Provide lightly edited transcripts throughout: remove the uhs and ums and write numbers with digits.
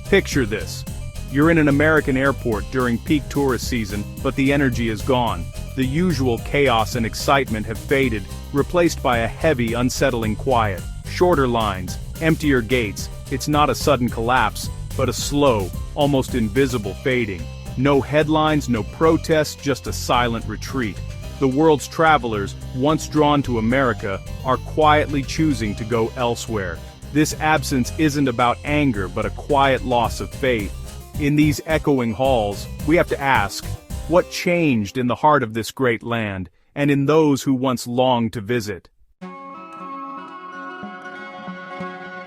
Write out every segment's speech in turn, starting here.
Picture this. You're in an American airport during peak tourist season, but the energy is gone. The usual chaos and excitement have faded, replaced by a heavy, unsettling quiet. Shorter lines, emptier gates. It's not a sudden collapse, but a slow, almost invisible fading. No headlines, no protests, just a silent retreat. The world's travelers, once drawn to America, are quietly choosing to go elsewhere. This absence isn't about anger, but a quiet loss of faith. In these echoing halls, we have to ask, what changed in the heart of this great land, and in those who once longed to visit?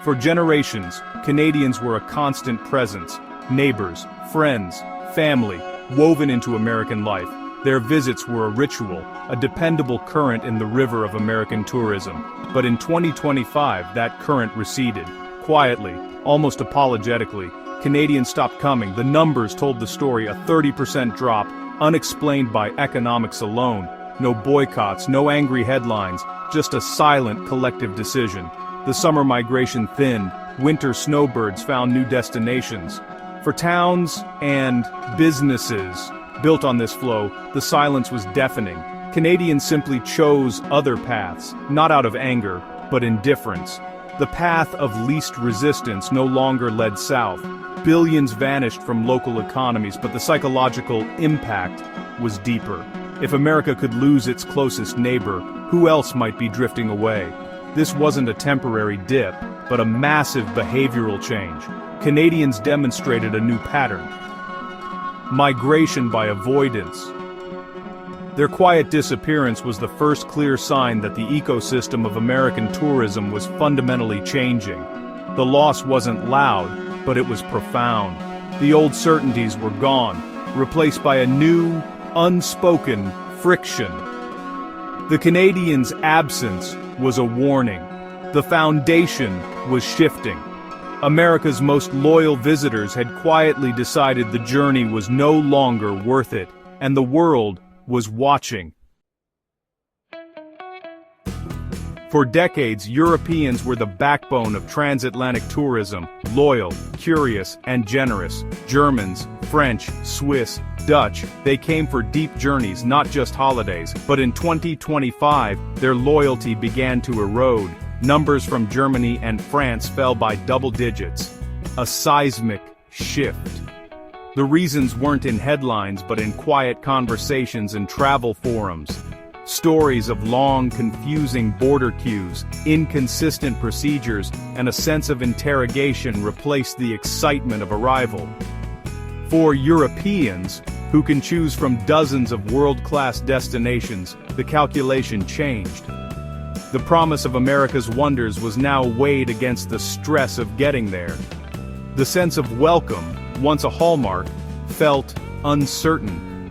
For generations, Canadians were a constant presence. Neighbors, friends, family, woven into American life. Their visits were a ritual, a dependable current in the river of American tourism. But in 2025, that current receded. Quietly, almost apologetically, Canadians stopped coming. The numbers told the story, a 30% drop, unexplained by economics alone. No boycotts, no angry headlines, just a silent collective decision. The summer migration thinned, winter snowbirds found new destinations. For towns and businesses built on this flow, the silence was deafening. Canadians simply chose other paths, not out of anger, but indifference. The path of least resistance no longer led south. Billions vanished from local economies, but the psychological impact was deeper. If America could lose its closest neighbor, who else might be drifting away? This wasn't a temporary dip, but a massive behavioral change. Canadians demonstrated a new pattern. Migration by avoidance. Their quiet disappearance was the first clear sign that the ecosystem of American tourism was fundamentally changing. The loss wasn't loud, but it was profound. The old certainties were gone, replaced by a new, unspoken friction. The Canadians' absence was a warning. The foundation was shifting. America's most loyal visitors had quietly decided the journey was no longer worth it, and the world was watching. For decades, Europeans were the backbone of transatlantic tourism, loyal, curious, and generous. Germans, French, Swiss, Dutch, they came for deep journeys, not just holidays. But in 2025, their loyalty began to erode. Numbers from Germany and France fell by double digits. A seismic shift. The reasons weren't in headlines but in quiet conversations and travel forums. Stories of long, confusing border queues, inconsistent procedures, and a sense of interrogation replaced the excitement of arrival. For Europeans, who can choose from dozens of world-class destinations, the calculation changed. The promise of America's wonders was now weighed against the stress of getting there. The sense of welcome, once a hallmark, felt uncertain.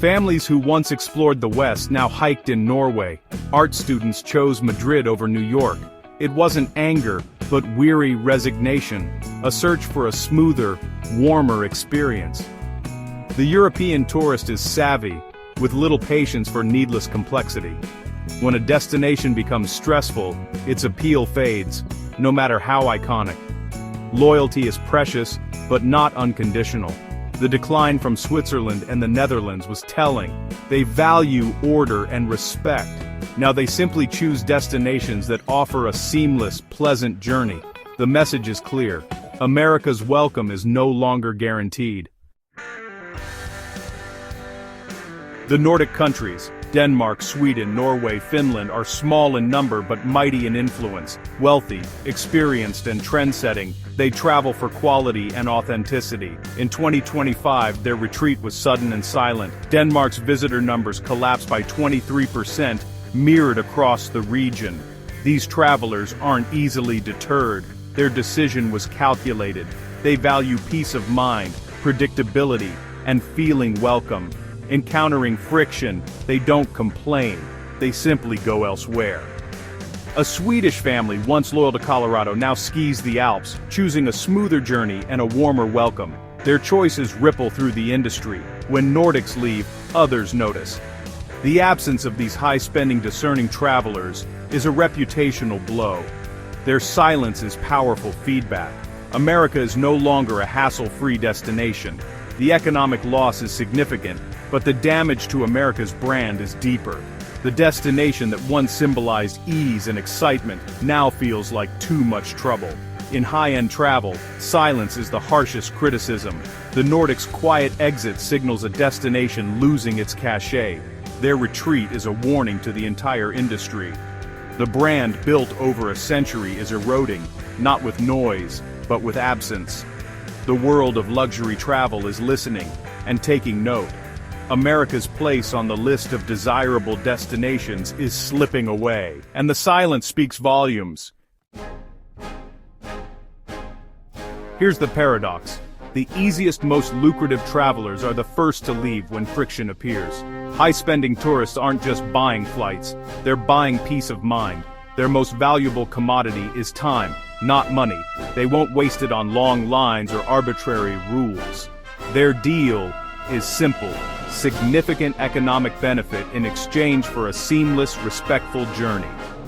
Families who once explored the West now hiked in Norway. Art students chose Madrid over New York. It wasn't anger, but weary resignation, a search for a smoother, warmer experience. The European tourist is savvy, with little patience for needless complexity. When a destination becomes stressful, its appeal fades, no matter how iconic. Loyalty is precious, but not unconditional. The decline from Switzerland and the Netherlands was telling. They value order and respect. Now they simply choose destinations that offer a seamless, pleasant journey. The message is clear. America's welcome is no longer guaranteed. The Nordic countries, Denmark, Sweden, Norway, Finland, are small in number but mighty in influence. Wealthy, experienced, and trend-setting, they travel for quality and authenticity. In 2025, their retreat was sudden and silent. Denmark's visitor numbers collapsed by 23%, mirrored across the region. These travelers aren't easily deterred. Their decision was calculated. They value peace of mind, predictability, and feeling welcome. Encountering friction, they don't complain, they simply go elsewhere. A Swedish family, once loyal to Colorado, now skis the Alps, choosing a smoother journey and a warmer welcome. Their choices ripple through the industry. When Nordics leave, others notice. The absence of these high-spending, discerning travelers is a reputational blow. Their silence is powerful feedback. America is no longer a hassle-free destination. The economic loss is significant, but the damage to America's brand is deeper. The destination that once symbolized ease and excitement now feels like too much trouble. In high-end travel, silence is the harshest criticism. The Nordics' quiet exit signals a destination losing its cachet. Their retreat is a warning to the entire industry. The brand built over a century is eroding, not with noise, but with absence. The world of luxury travel is listening and taking note. America's place on the list of desirable destinations is slipping away, and the silence speaks volumes. Here's the paradox. The easiest, most lucrative travelers are the first to leave when friction appears. High-spending tourists aren't just buying flights, they're buying peace of mind. Their most valuable commodity is time, not money. They won't waste it on long lines or arbitrary rules. Their deal is simple: significant economic benefit in exchange for a seamless, respectful journey.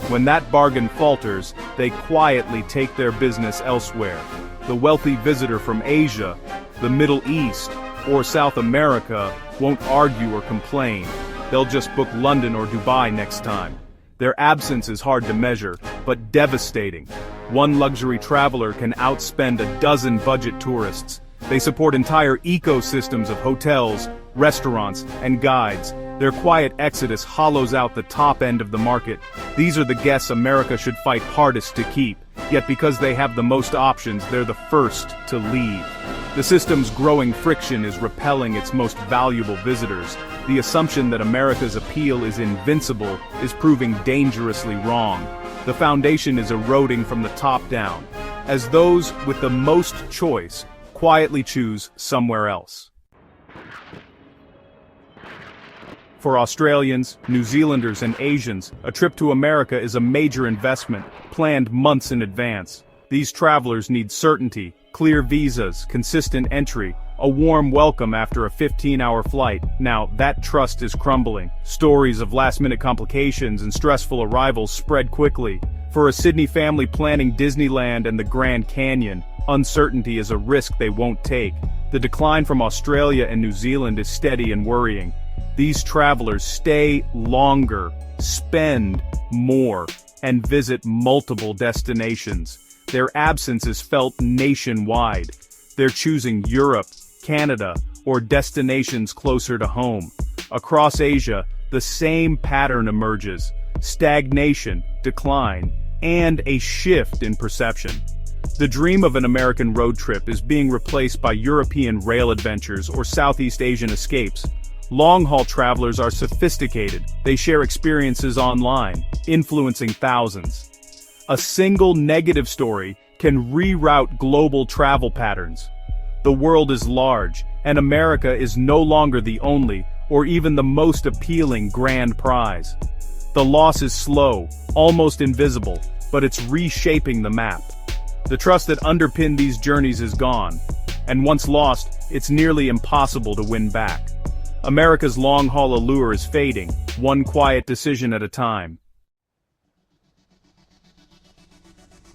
When that bargain falters, they quietly take their business elsewhere. The wealthy visitor from Asia, the Middle East, or South America won't argue or complain. They'll just book London or Dubai next time. Their absence is hard to measure, but devastating. One luxury traveler can outspend a dozen budget tourists. They support entire ecosystems of hotels, restaurants, and guides. Their quiet exodus hollows out the top end of the market. These are the guests America should fight hardest to keep, yet because they have the most options, they're the first to leave. The system's growing friction is repelling its most valuable visitors. The assumption that America's appeal is invincible is proving dangerously wrong. The foundation is eroding from the top down, as those with the most choice quietly choose somewhere else. For Australians, New Zealanders, and Asians, a trip to America is a major investment, planned months in advance. These travelers need certainty, clear visas, consistent entry, a warm welcome after a 15-hour flight. Now, that trust is crumbling. Stories of last-minute complications and stressful arrivals spread quickly. For a Sydney family planning Disneyland and the Grand Canyon, uncertainty is a risk they won't take. The decline from Australia and New Zealand is steady and worrying. These travelers stay longer, spend more, and visit multiple destinations. Their absence is felt nationwide. They're choosing Europe, Canada, or destinations closer to home. Across Asia, the same pattern emerges: stagnation, decline, and a shift in perception. The dream of an American road trip is being replaced by European rail adventures or Southeast Asian escapes. Long-haul travelers are sophisticated. They share experiences online, influencing thousands. A single negative story can reroute global travel patterns. The world is large, and America is no longer the only, or even the most appealing grand prize. The loss is slow, almost invisible, but it's reshaping the map. The trust that underpinned these journeys is gone, and once lost, it's nearly impossible to win back. America's long-haul allure is fading, one quiet decision at a time.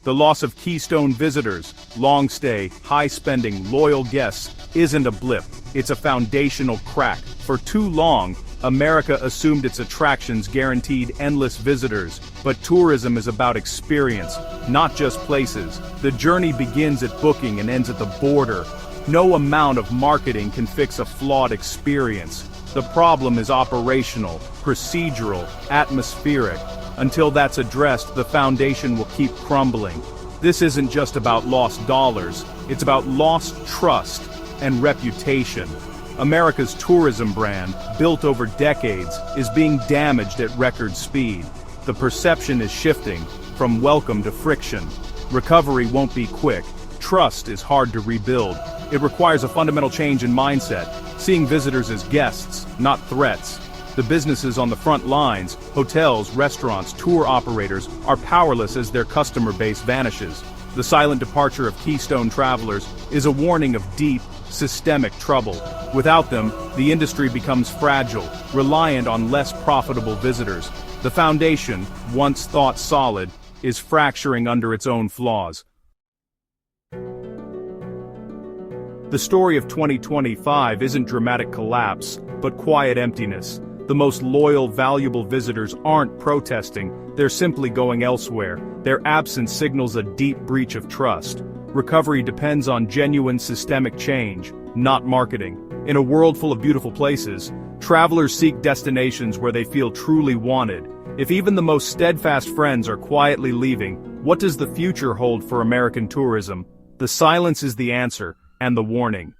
The loss of keystone visitors, long-stay, high-spending, loyal guests, isn't a blip, it's a foundational crack. For too long, America assumed its attractions guaranteed endless visitors, but tourism is about experience, not just places. The journey begins at booking and ends at the border. No amount of marketing can fix a flawed experience. The problem is operational, procedural, atmospheric. Until that's addressed, the foundation will keep crumbling. This isn't just about lost dollars, it's about lost trust and reputation. America's tourism brand, built over decades, is being damaged at record speed. The perception is shifting, from welcome to friction. Recovery won't be quick. Trust is hard to rebuild. It requires a fundamental change in mindset, seeing visitors as guests, not threats. The businesses on the front lines, hotels, restaurants, tour operators, are powerless as their customer base vanishes. The silent departure of keystone travelers is a warning of deep, systemic trouble. Without them, the industry becomes fragile, reliant on less profitable visitors. The foundation, once thought solid, is fracturing under its own flaws. The story of 2025 isn't dramatic collapse, but quiet emptiness. The most loyal, valuable visitors aren't protesting, they're simply going elsewhere. Their absence signals a deep breach of trust. Recovery depends on genuine systemic change, not marketing. In a world full of beautiful places, travelers seek destinations where they feel truly wanted. If even the most steadfast friends are quietly leaving, what does the future hold for American tourism? The silence is the answer, and the warning.